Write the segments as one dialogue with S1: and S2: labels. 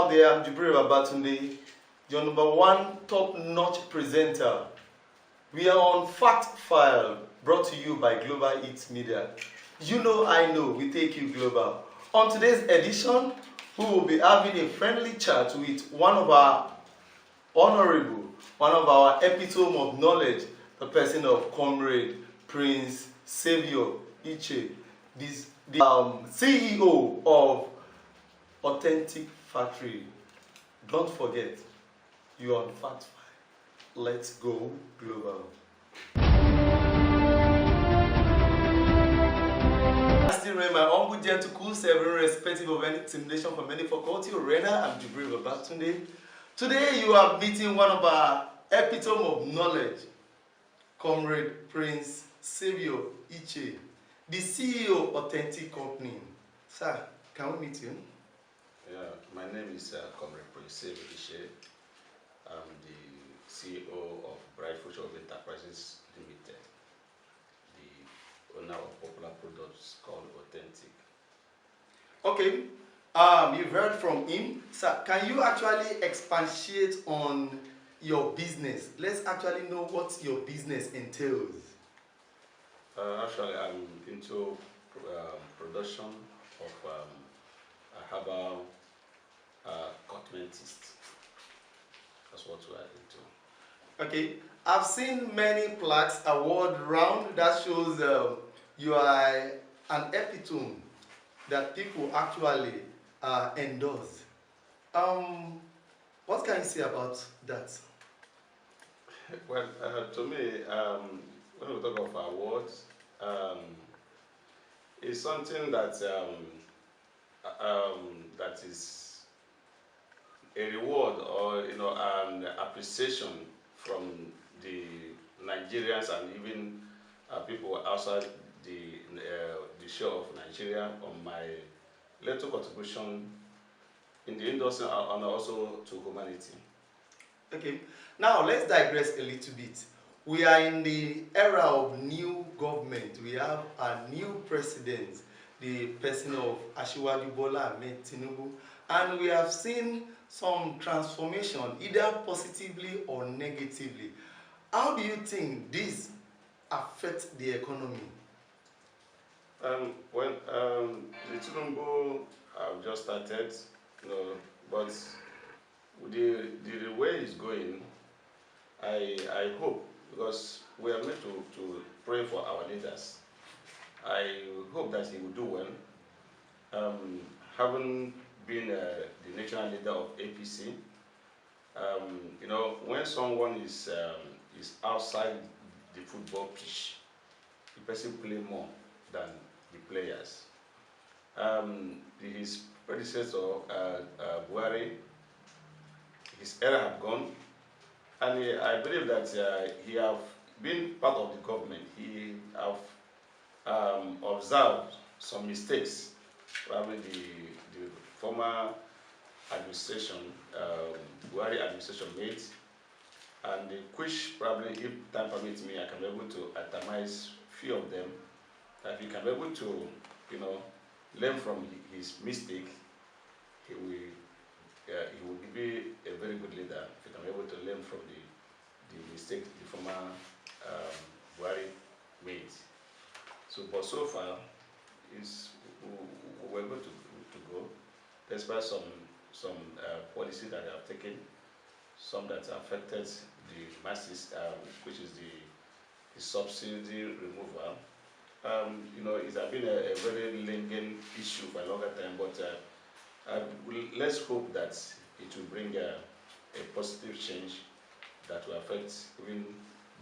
S1: out there, I'm Jibril Babatunde, your number one top-notch presenter. We are on Fact File, brought to you by Global Eats Media. You know, I know, we take you global. On today's edition, we will be having a friendly chat with one of our honorable, one of our epitome of knowledge, the person of Comrade Prince Saviour Iche, the CEO of Authentic Factory. Don't forget, you're on Fact File. Let's go global. I still remain my humble, gentle, cool self, irrespective of any intimidation from any faculty or rather, I'm Jibril Babatunde. Today you are meeting one of our epitome of knowledge, Comrade Prince Saviour Iche, the CEO of Authentic Company. Sir, can we meet you?
S2: Yeah, my name is Comrade Prince Saviour Iche. I'm the CEO of Bright Future of Enterprises Limited, the owner of popular products called Authentic.
S1: Okay, you've heard from him. Sir, can you actually expatiate on your business? Let's actually know what your business entails.
S2: Actually, I'm into production of herbal cosmetics. That's what we are into.
S1: Okay, I've seen many plaques award round that shows you are an epitome that people actually endorse. What can you say about that?
S2: Well, to me, when we talk of awards, it's something that that is a reward or an appreciation from the Nigerians and even people outside the shore of Nigeria on my little contribution in the industry and also to humanity.
S1: Okay, now let's digress a little bit. We are in the era of new government. We have a new president, the person of Asiwaju Bola Ahmed Tinubu, and we have seen some transformation, either positively or negatively. How do you think this affects the economy?
S2: Well, the Tinubu have just started, but with the way it's going, I hope, because we are meant to pray for our leaders. I hope that he will do well. Having been the national leader of APC, when someone is outside the football pitch, the person play more than the players. His predecessor, Buhari, his era have gone, and I believe that he have been part of the government. He have observed some mistakes, probably the former administration, Buhari administration made, and which probably, if time permits me, I can be able to itemize few of them, that we can be able to, learn from his mistake. He will be a very good leader if he can be able to learn from the mistake the former Buhari made. But so far, we're able to go, despite some policies that they have taken, some that affected the masses, which is the subsidy removal. It has been a very lingering issue for a longer time, but let's hope that it will bring a positive change that will affect even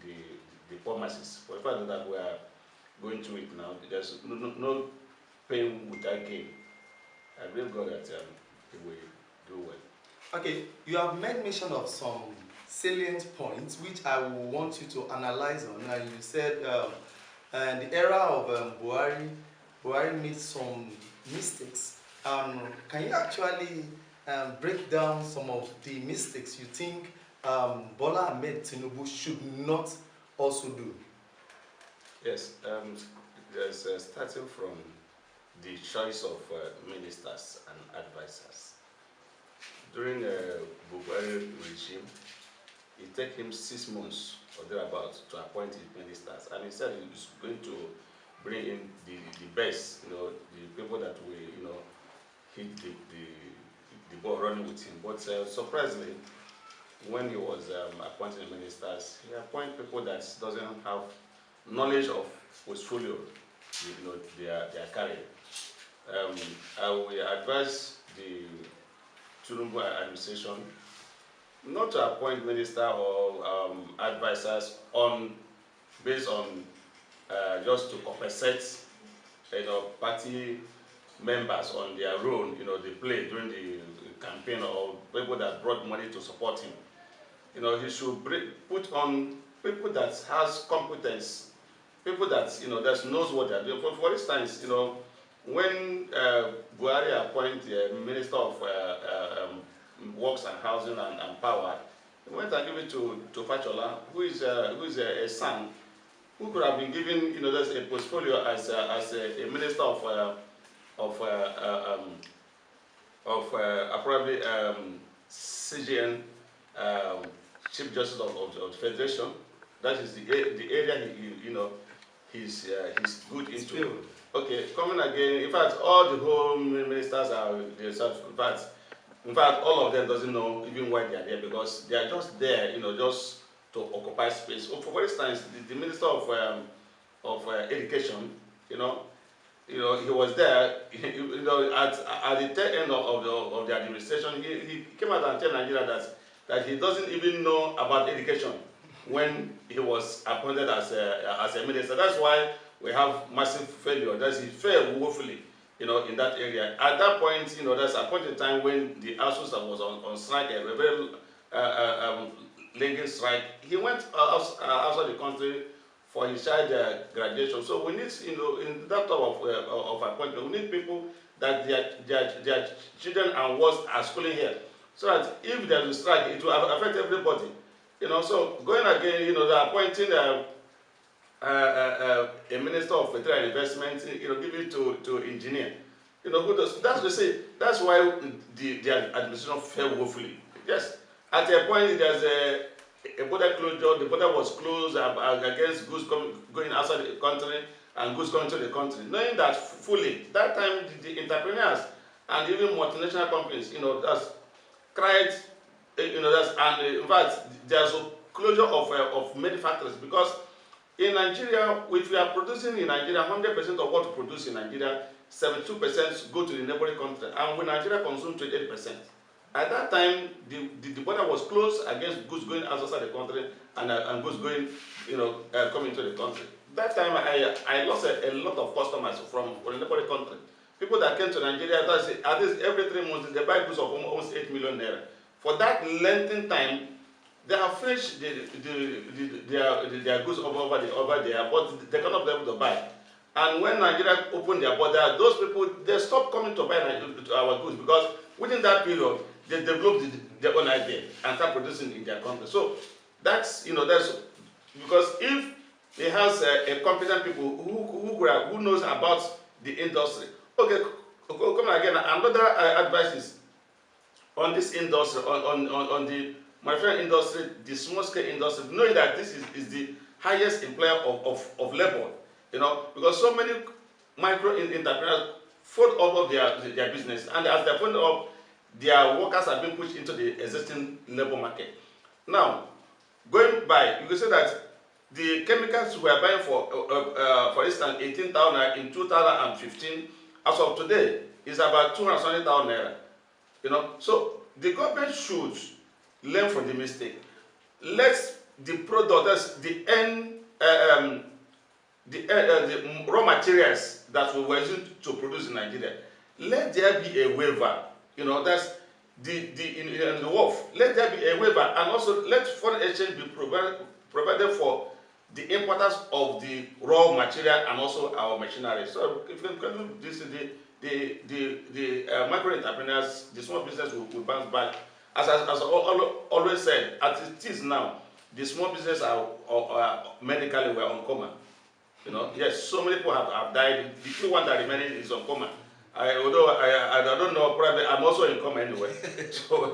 S2: the poor masses. For the fact that we are going through it now, there's no pain without gain. I believe God that he will do well.
S1: Okay, you have made mention of some salient points which I will want you to analyze on. And you said in the era of Buhari made some mistakes. Can you actually break down some of the mistakes you think Bola Ahmed Tinubu should not also do?
S2: Yes, there's starting from the choice of ministers and advisors. during Buhari regime, it took him 6 months or thereabouts to appoint his ministers, and he said he was going to bring in the best, the people that will, hit the ball running with him. But surprisingly, when he was appointing ministers, he appointed people that doesn't have knowledge of portfolio, they are carrying. I will advise the Tinubu administration not to appoint minister or advisors based on just to compensate party members on their role they play during the campaign, or people that brought money to support him. He should put on people that has competence, people that that knows what they're doing. For instance, when Buhari appointed the Minister of Works and Housing and Power, he went and gave it to Fachola, who is a son who could have been given there's a portfolio as a minister of probably CGN, Chief Justice of the Federation. That is the area he's good into. Okay, coming again. In fact, all the home ministers are themselves. In fact, all of them doesn't know even why they are there, because they are just there, just to occupy space. For instance, the Minister of Education, he was there. At the tail end of the administration, he came out and told Nigeria that he doesn't even know about education when he was appointed as a minister. That's why we have massive failure. He failed woefully, in that area. At that point, there's a point in time when the ASUS was on strike, a very lengthy strike. He went outside the country for his child graduation. So we need, in that type of appointment, we need people that their children and wards are schooling here, so that if there is a strike, it will affect everybody. So going again, they're appointing a minister of petroleum investment, give it to engineer. Who does? That's why the administration failed woefully. Yes, at a point there's a border closure. The border was closed against goods going outside the country and goods coming to the country. Knowing that fully, that time the entrepreneurs and even multinational companies, that's cried, and in fact there's a closure of many factories, because in Nigeria, if we are producing in Nigeria, 100% of what we produce in Nigeria, 72% go to the neighboring country, and when Nigeria consumes 28%. At that time, the border was closed against goods going outside the country and goods going, coming into the country. That time, I lost a lot of customers from the neighboring country. People that came to Nigeria, at least every 3 months, they buy goods of almost 8 million naira. For that lengthy time, they have finished their goods over there, but they cannot be able to buy. And when Nigeria opened their border, those people, they stopped coming to buy our goods, because within that period, they developed their own idea and start producing in their country. So that's because if it has a competent people who knows about the industry. Okay, come again. Another advice is on this industry, on the manufacturing industry, the small scale industry, knowing that this is the highest employer of labor, because so many micro entrepreneurs fold up their business, and as they fold up, their workers are being pushed into the existing labor market. Now, going by, you can say that the chemicals we are buying for instance, 18,000 in 2015, as of today, is about 270,000 naira. So the government should learn from the mistake. Let the product, that's the raw materials that we were using to produce in Nigeria, let there be a waiver. That's in the wharf. Let there be a waiver, and also let foreign exchange be provided for the importers of the raw material and also our machinery. So if you can do this, the micro entrepreneurs, the small business will bounce back. As always said, as it is now, the small business are medically were on coma. Yes, so many people have died. The few one that remaining is on coma. Although I don't know, probably I'm also in coma anyway. So,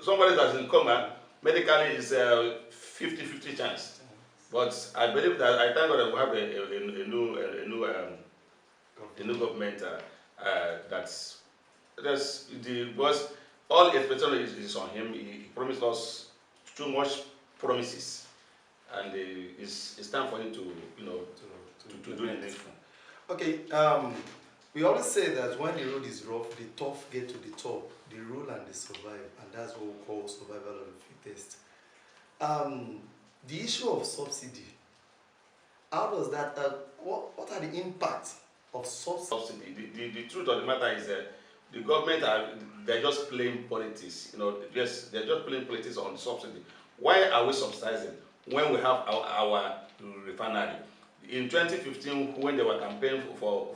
S2: somebody that's in coma, medically is a 50-50 chance. But I believe that I thank God that we have a new government because all expectation is on him. He promised us too much promises, and it's time for him to to do the needful.
S1: Okay, we always say that when the road is rough, the tough get to the top, the roll and they survive, and that's what we call survival of the fittest. The issue of subsidy, how does that, what are the impacts of subsidy?
S2: The truth of the matter is that the government they're just playing politics. Yes, they're just playing politics on subsidy. Why are we subsidizing when we have our refinery? In 2015, when they were campaigning for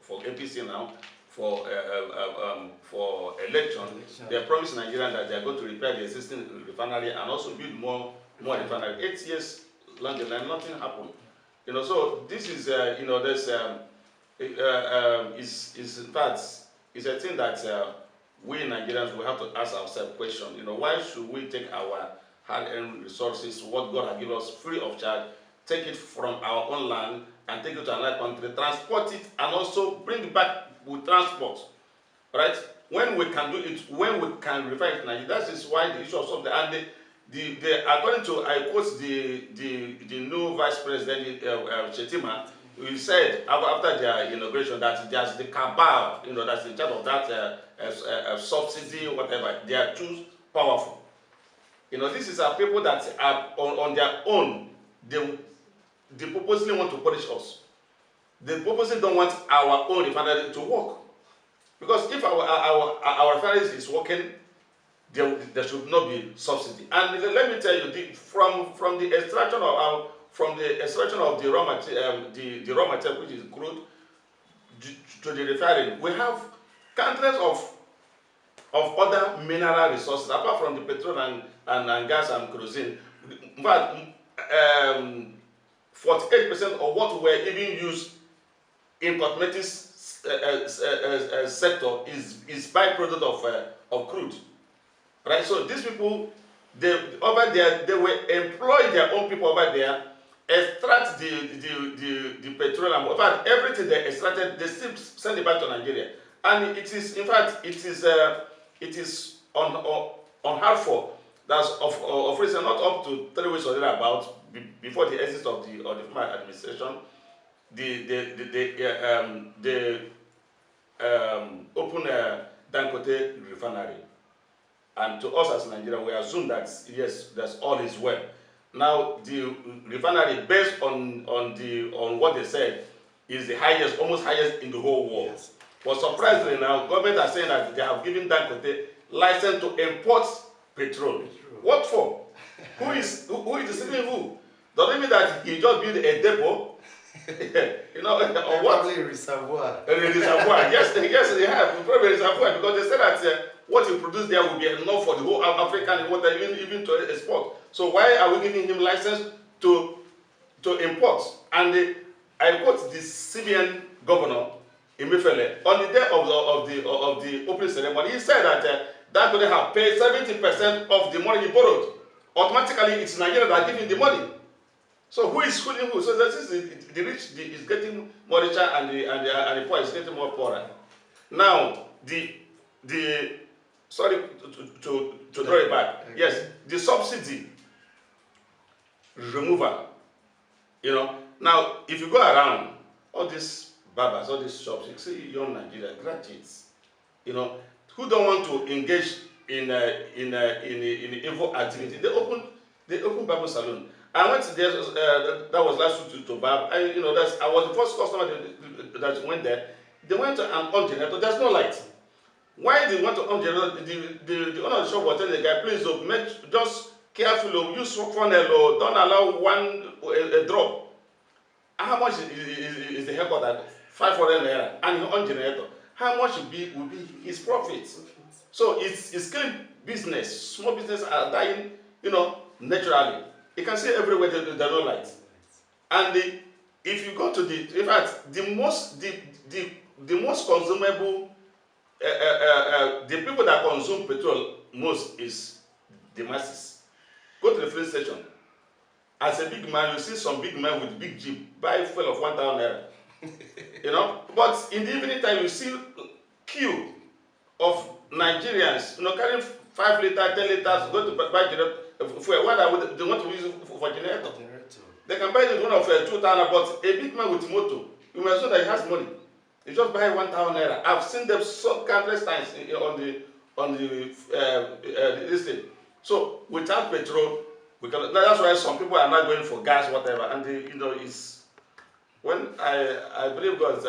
S2: APC now for election, they promised Nigerians that they are going to repair the existing refinery and also build more refinery. 8 years longer, and nothing happened. So this is is in fact is a thing that we Nigerians will have to ask ourselves question. Why should we take our hard-earned resources, what God has given us, free of charge, take it from our own land and take it to another country, transport it, and also bring it back with transport, right? When we can do it, when we can refine it, Nigeria, that is why the issue of something. And according to, I quote the new Vice President Chetima, who said after their inauguration that there's the cabal, that's in charge of that subsidy, whatever. They are too powerful. This is our people that are on their own. They purposely want to punish us. They purposely don't want our own refinery to work. Because if our refinery is working, there should not be subsidy. And let me tell you, from the extraction of the raw material, which is crude, to the refinery, we have countless of other mineral resources apart from the petrol and gas and kerosene. In fact, 48% of what we even use in cosmetics sector is byproduct of crude, right? So these people, over there, they will employ their own people over there, extract the petroleum. In fact, everything they extracted, they still send it back to Nigeria, and it is, in fact, it is on Hartford. That's of recent, not up to 3 weeks or thereabout, before the exit of the former administration. They open a Dangote refinery, and to us as Nigeria, we assume that yes, that's all is well. Now the refinery, based on what they said, is the highest, almost highest in the whole world. Yes. But surprisingly, now government are saying that they have given Dangote license to import petrol. What for? Who is deceiving who? Does it mean that he just built a depot? Or what?
S1: Probably a reservoir.
S2: A reservoir. Yes, they have. Probably a reservoir, because they said that what he produced there will be enough for the whole African water, even to export. So why are we giving him license to import? And I quote the CBN governor Emefiele on the day of the opening ceremony. He said that that could have paid 70% of the money he borrowed. Automatically, it's Nigeria that are giving the money. So who is fooling who? So this is the rich is getting more richer, and the poor is getting more poorer. Now sorry to draw it back. Okay. Yes, the subsidy removal. Now if you go around all these barbers, all these shops, you see young Nigerian graduates, who don't want to engage in evil activity. They open barber salon. I went to there. That was last week to barb. I was the first customer that went there. They went to an on generator. There's no light. Why they want to on generator? The owner of the shop was telling the guy, please, just careful, use funnel, don't allow a drop. How much is the haircut at 500 naira and on generator? How much will be his profits? So it's killing business. Small business are dying, naturally. You can see everywhere there are no lights. And if you go to in fact, the most most consumable, the people that consume petrol most is the masses. Go to the filling station. As a big man, you see some big man with big jeep buy fuel of 1,000 naira. You know, but in the evening time, you see queue of Nigerians, you know, carrying 5 liters, 10 liters, go to buy fuel. Why they want to use it for generator? They can buy the one of 2,000, but a big man with motor, you must know that he has money. He just buy 1,000 naira. I've seen them so countless times on the this thing. So without petrol, we can. That's why some people are not going for gas, whatever. And you know, it's when I believe God.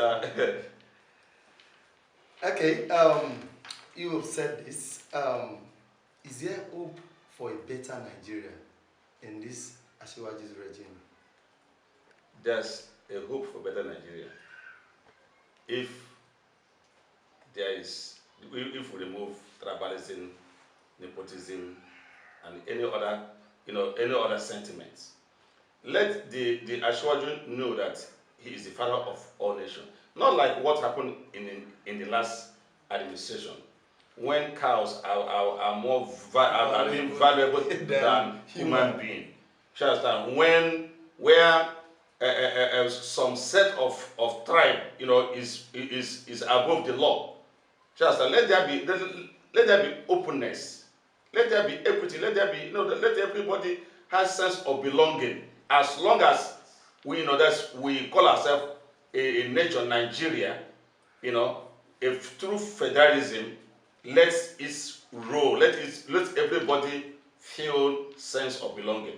S1: Okay. You have said this. Is there hope for a better Nigeria in this Asiwaju's regime?
S2: There's a hope for better Nigeria if we remove tribalism, nepotism, and any other sentiments. Let the Asiwaju know that he is the father of all nations. Not like what happened in the last administration, when cows are more valuable than human beings. You understand? Where some set of tribe, you know, is above the law. You understand? Let there be openness. Let there be equity. Let there be, you know, let everybody have sense of belonging. As long as we know that we call ourselves a nation, Nigeria, you know, if through federalism, let it roll. Let everybody feel sense of belonging.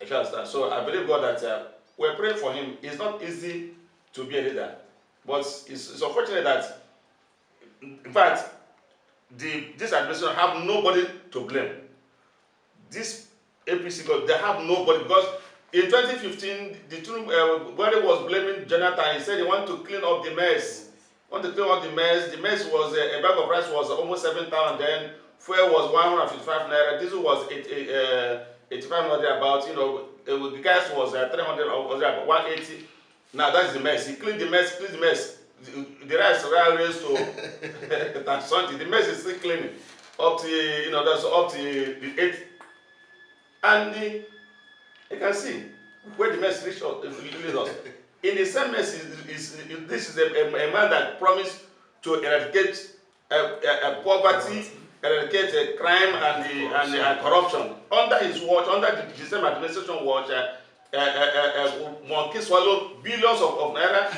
S2: You understand? So I believe God that we're praying for him. It's not easy to be a leader, but it's unfortunate that, in fact, this administration have nobody to blame. This APC, they have nobody, because in 2015, Buhari was blaming Jonathan. He said he wanted to clean up the mess. The mess was a bag of rice was almost 7,000. Then fuel was 155 naira. Diesel was 85 naira. About, you know, the gas was 300 or was about 180. Now that's the mess. He cleaned the mess. The rice raised to something. The mess is still cleaning up to, you know, that's up to the 8th. And you can see where the mess leads us. In the same mess, this is a man that promised to eradicate poverty, eradicate crime and corruption. Under his watch, under the same administration watch, monkey swallow billions of naira.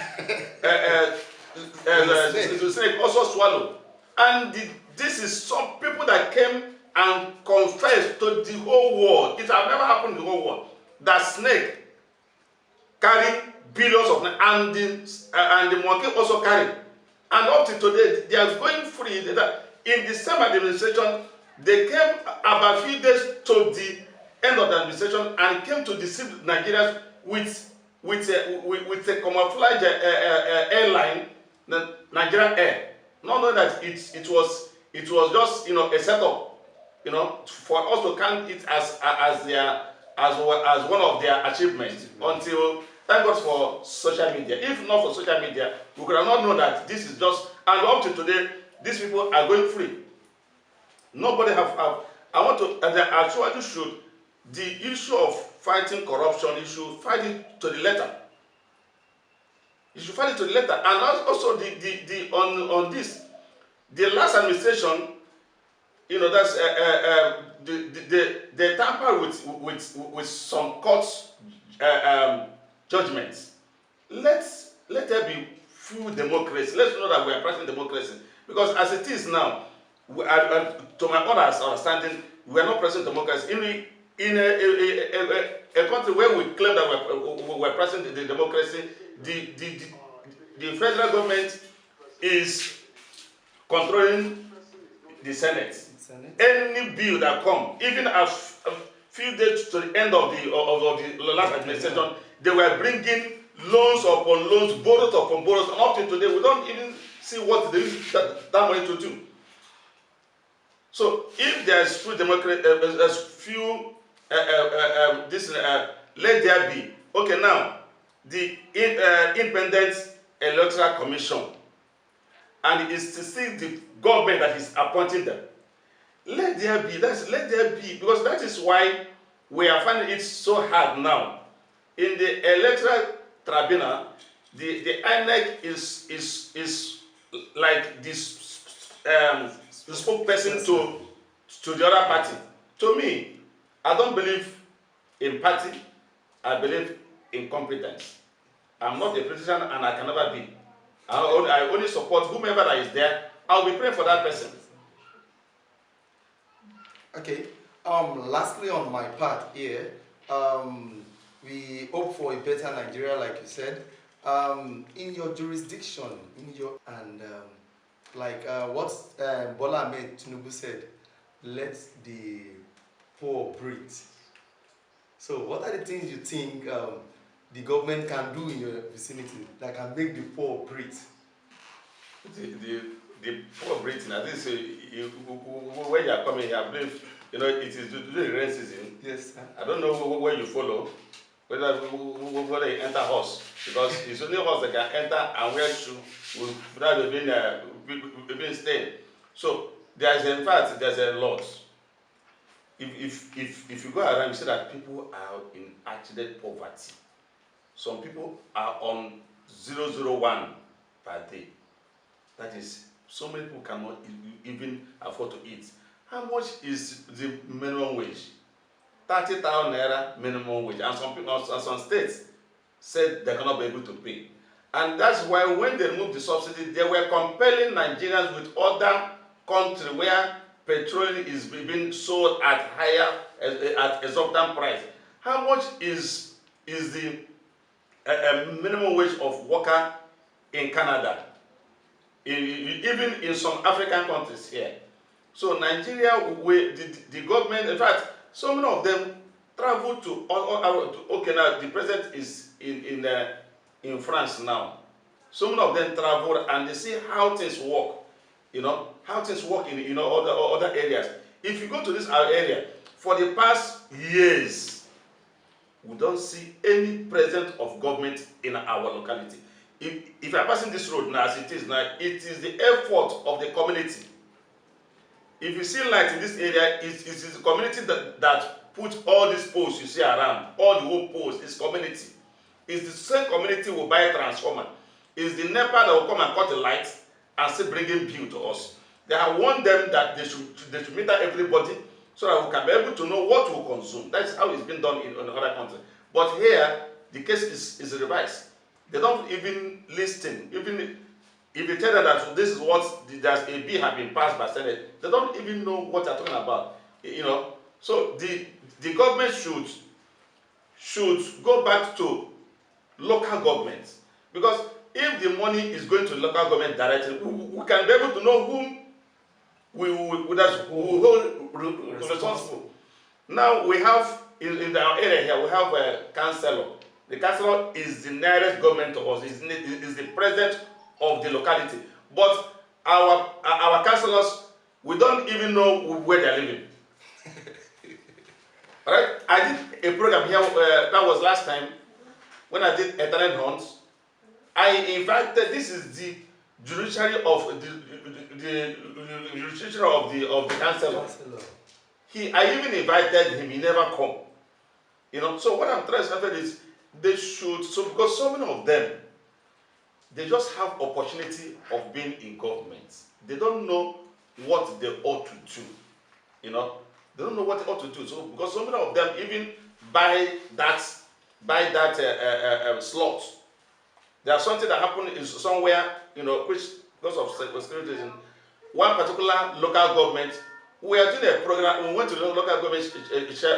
S2: The snake also swallow. And this is some people that came and confessed to the whole world. It has never happened in the whole world that snake carry billions of naira, and the monkey also carry. And up to today, they are going free. In the same administration, they came about a few days to the end of the administration and came to deceive Nigerians with a camouflage airline, the Nigerian Air. Not knowing that it was just, you know, a setup, you know, for us to count it as one of their achievements. Until, thank God for social media. If not for social media, we could have not known that this is just, and up to today, these people are going free. Nobody have I want to, and they actually should, the issue of fighting corruption, you should fight it to the letter. You should fight it to the letter. And also on this, the last administration, you know, that's they tamper with some courts judgments. Let there be full democracy. Let's know that we are practicing democracy. Because as it is now, to my honest understanding, we are not practicing democracy. In a country where we claim that we're practicing the democracy, the federal government is controlling the Senate. Any bill that comes, even a few days to the end of the last administration, they were bringing loans upon loans, borrows upon borrows, and up to today, we don't even see what they use that money to do. So, if there is true democracy, there's few let there be. Okay, now the Independent Electoral Commission and it's to see the government that is appointing them. Let there be, let there be, because that is why we are finding it so hard now. In the electoral tribunal, the INEC is like this the spokesperson to the other party. To me, I don't believe in party, I believe in competence. I'm not a politician and I can never be. I only support whomever that is there. I'll be praying for that person.
S1: Okay. Lastly, on my part here, we hope for a better Nigeria, like you said. In your jurisdiction, what Bola Ahmed Tinubu said, let the poor breathe. So, what are the things you think the government can do in your vicinity that can make the poor breathe?
S2: The poor breathing, I think when you are coming here, I believe it is during the rain season.
S1: Yes, sir.
S2: I don't know where you follow, whether you enter horse, because it's only horse that can enter and wear shoe without being stained. So there's a lot. If you go around, you see that people are in actual poverty. Some people are on 001 per day. That is, so many people cannot even afford to eat. How much is the minimum wage? 30,000 naira minimum wage, and some people, some states said they cannot be able to pay. And that's why when they removed the subsidy, they were compelling Nigerians with other countries where petroleum is being sold at exorbitant price. How much is the minimum wage of worker in Canada? Even in some African countries here. So Nigeria, the government, in fact, so many of them travel to okay, now the president is in France now. So many of them travel and they see how things work, how things work in other areas. If you go to this our area, for the past years, we don't see any presence of government in our locality. If you are passing this road now, as it is now, it is the effort of the community. If you see light in this area, it is the community that put all these poles you see around, all the whole poles, is community. It's the same community will buy a transformer. It's the NEPA that will come and cut the lights and still bringing bill to us. They have warned them that they should meter everybody so that we can be able to know what we consume. That's how it's been done in other countries. But here, the case is reversed. They don't even listen. Even if you tell them that this is what there's a bill have been passed by Senate, they don't even know what they're talking about. So the government should go back to local governments, because if the money is going to local government directly, we can be able to know whom we hold responsible. Now we have in our area here, we have a councillor. The councillor is the nearest government to us, is the president of the locality. But our councillors, we don't even know where they're living. Alright? I did a program here, that was last time, when I did a talent hunt. I invited, this is the judiciary of the councillor. I even invited him, he never come. So what I'm trying to say is, they should, because so many of them, they just have opportunity of being in government. They don't know what they ought to do. They don't know what they ought to do. So because so many of them even buy that slot. There's something that happened is somewhere, which because of security reason, one particular local government, we are doing a program. We went to the local government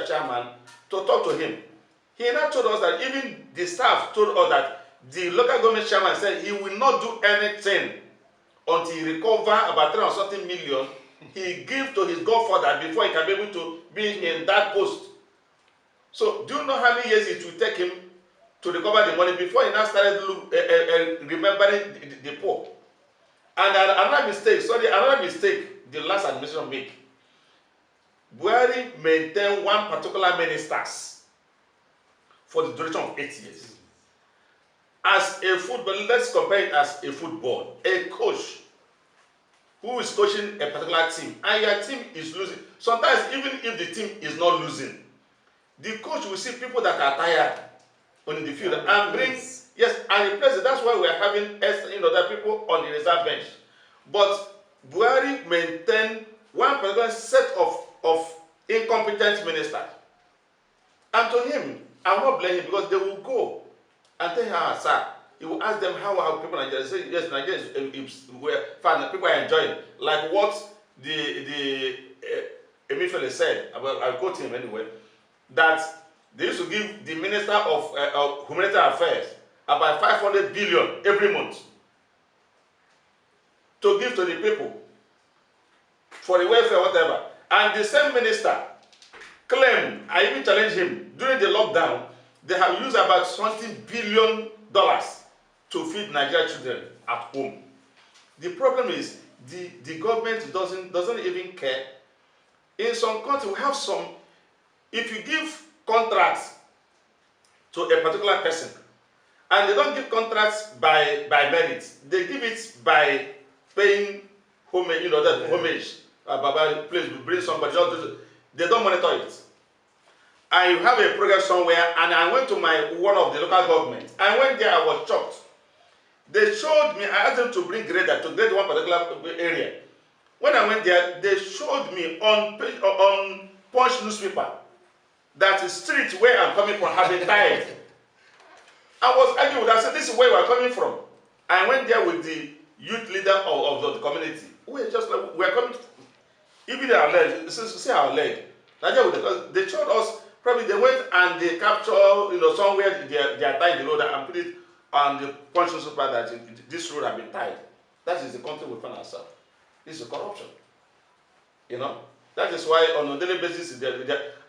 S2: chairman to talk to him. He now told us that even the staff told us that the local government chairman said he will not do anything until he recover about 3 or something million he give to his godfather before he can be able to be in that post. So do you know how many years it will take him to recover the money before he now started remembering the poor? And another mistake the last administration made. Buhari maintained one particular ministers for the duration of 8 years. As a football, let's compare it as a football. A coach who is coaching a particular team, and your team is losing. Sometimes even if the team is not losing, the coach will see people that are tired on the field and bring, yes, and replace it. That's why we are having other people on the reserve bench. But Buhari maintained one particular set of incompetent ministers. And to him, I will not blame him, because they will go and tell him, sir, he will ask them how are people in Nigeria. Say, yes, Nigeria is fine, people are enjoying. Like what the Emefiele said, I'll quote him anyway, that they used to give the Minister of Humanitarian Affairs about 500 billion every month to give to the people for the welfare, whatever. And the same minister claimed, I even challenged him, during the lockdown, they have used about $20 billion to feed Nigerian children at home. The problem is the government doesn't even care. In some countries, we have some, if you give contracts to a particular person, and they don't give contracts by merit, they give it by paying homage, that homage. Baba, please bring somebody, they don't monitor it. I have a program somewhere, and I went to one of the local government. I went there, I was shocked. They showed me, I asked them to bring grader to grade one particular area. When I went there, they showed me on Punch newspaper that the street where I'm coming from have been tied. I was arguing with them. I said, this is where we're coming from. I went there with the youth leader of the community. We're just like, we're coming, even our leg, see our leg. They showed us, probably they went and they captured, somewhere they are tying the road and put it on the Punch newspaper that this road have been tied. That is the country we find ourselves. This is corruption. That is why on a daily basis,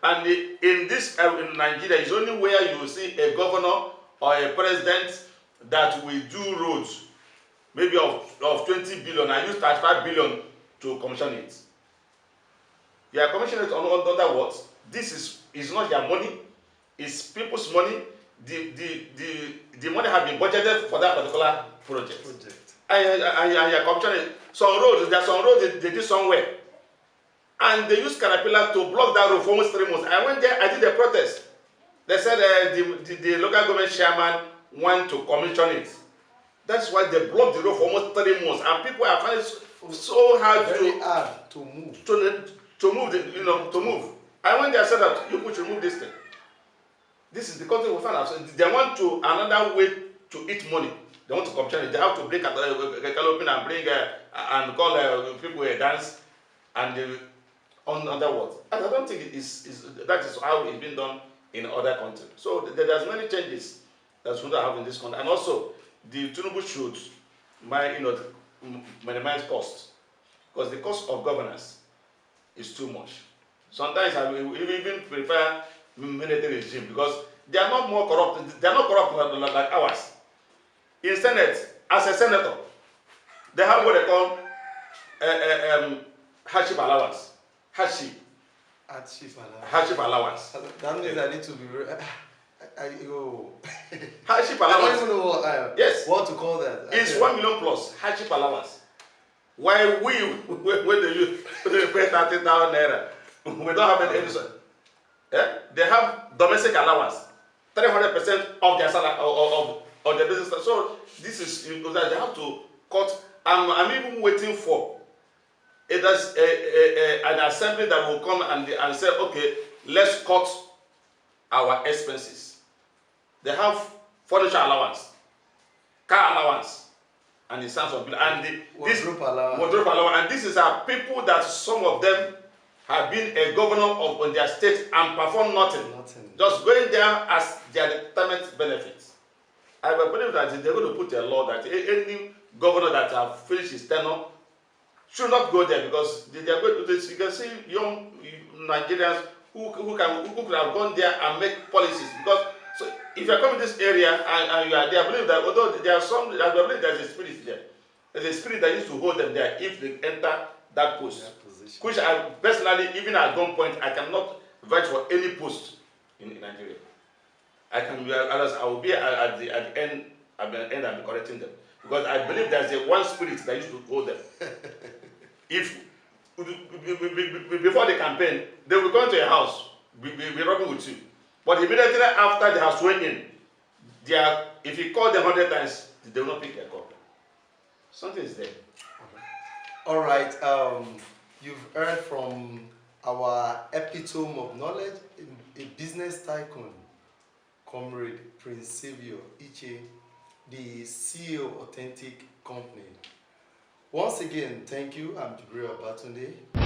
S2: and in Nigeria, it's only where you will see a governor or a president that will do roads, maybe of 20 billion, and use 35 billion to commission it. You are commissioning it on other words. This is not your money, it's people's money. The money has been budgeted for that particular project. And you are commissioning some roads. There are some roads they did somewhere, and they used caterpillar to block that road for almost 3 months. I went there, I did a protest. They said the local government chairman went to commission it. That's why they blocked the road for almost 3 months, and people are finding it so hard
S1: to move.
S2: To move. I went there, I said that you should remove this thing. This is the country we find ourselves. They want to another way to eat money. They want to commission it. They have to break a canopy and bring and call people a dance and on other words. And I don't think that is how it's been done in other countries. So there's many changes that's going to happen in this country, and also the Tinubu should minimize costs, because the cost of governance is too much. Sometimes I will even prefer military regime, because they are not more corrupt. They are not corrupt like ours. In Senate, as a senator, they have what they call hardship allowance. Hardship allowance.
S1: That means I need to be.
S2: Hardship allowance.
S1: I don't even know what to call that.
S2: It's 1 million plus hardship allowance. While when they pay 30,000 naira, we don't have any. They have domestic allowance, 300% of their salary of their business. So this is they have to cut. I'm even waiting for an assembly that will come and say, okay, let's cut our expenses. They have furniture allowance, car allowance, and the sounds of bill, and wardrobe allowance. And this is our people that some of them have been a governor on their state and perform nothing. Just going there as their retirement benefits. I believe that they're going to put a law that any governor that have finished his tenure should not go there, because they are going to. You can see young Nigerians who could have gone there and make policies. Because so if you are coming to this area and you are there, I believe that although there are some, I believe there's a spirit there. There's a spirit that used to hold them there if they enter that post. Which I personally, even at one point, I cannot vouch for any post in Nigeria. I will be at the end. I'll be correcting them, because I believe there's one spirit that used to hold them. if before the campaign, they will come to your house, be working with you. But immediately after they have sworn in, they are, if you call them 100 times, they will not pick their call. Something is there.
S1: All right. You've heard from our epitome of knowledge, a business tycoon, Comrade Prince Saviour Iche, the CEO of Authentic Company. Once again, thank you. I'm Jibril Abatunde.